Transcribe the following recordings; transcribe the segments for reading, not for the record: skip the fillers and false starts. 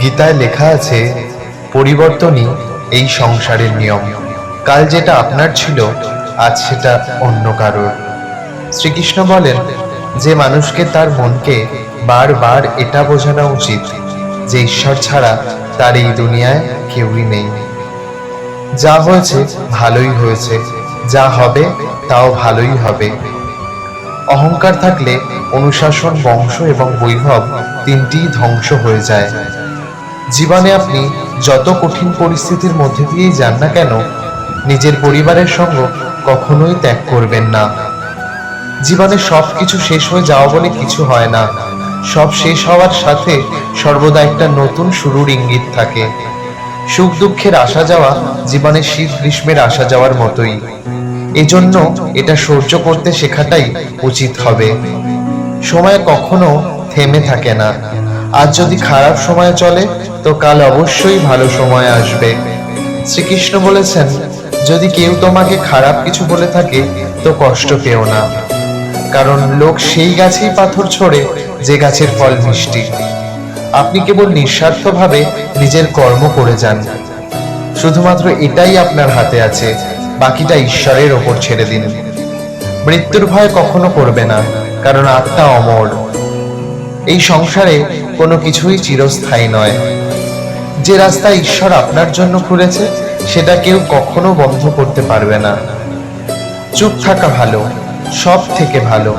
গীতায় লেখা আছে, পরিবর্তনই এই সংসারের নিয়ম। কাল যেটা আপনার ছিল, আজ সেটা অন্য কারোর। শ্রীকৃষ্ণ বলেন যে মানুষকে তার মনকে বারবার এটা বোঝানো উচিত যে ঈশ্বর ছাড়া তার এই দুনিয়ায় কেউই নেই। যা হয়েছে ভালোই হয়েছে, যা হবে তাও ভালোই হবে। অহংকার থাকলে অনুশাসন, বংশ এবং বৈভব তিনটিই ধ্বংস হয়ে যায়। জীবনে আপনি যত কঠিন পরিস্থিতির মধ্যে দিয়েই যান না কেন, নিজের পরিবারের সঙ্গ কখনোই ত্যাগ করবেন না। জীবনে সবকিছু শেষ হয়ে যাওয়া বলে কিছু হয় না। সব শেষ হওয়ার সাথে সর্বদা একটা নতুন শুরুর ইঙ্গিত থাকে। সুখ দুঃখের আসা যাওয়া জীবনে শীত গ্রীষ্মের আসা যাওয়ার মতোই। এজন্য এটা সহ্য করতে শেখাটাই উচিত হবে। সময় কখনো থেমে থাকে না। আজ যদি খারাপ সময় চলে, তো কাল অবশ্যই ভালো সময় আসবে। শ্রীকৃষ্ণ বলেছেন, যদি কেউ তোমাকে খারাপ কিছু বলে থাকে তো কষ্ট পেও না, কারণ লোক সেই গাছেই পাথর ছোড়ে যে গাছের ফল মিষ্টি। আপনি কেবল নিঃস্বার্থভাবে নিজের কর্ম করে যান। শুধুমাত্র এটাই আপনার হাতে আছে, বাকিটা ঈশ্বরের ওপর ছেড়ে দিন। মৃত্যুর ভয় কখনো করবে না, কারণ আত্মা অমর। এই সংসারে কোনো কিছুই চিরস্থায়ী নয়। যে রাস্তা ঈশ্বর আপনার জন্য খুলেছে, সেটা কেউ কখনো বন্ধ করতে পারবে না। চুপ থাকা ভালো, সব থেকে ভালো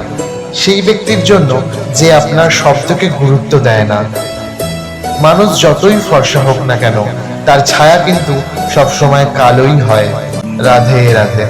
সেই ব্যক্তির জন্য যে আপনার শব্দকে গুরুত্ব দেয় না। মানুষ যতই ফর্সা হোক না কেন, তার ছায়া কিন্তু সবসময় কালোই হয়। রাধে রাধে।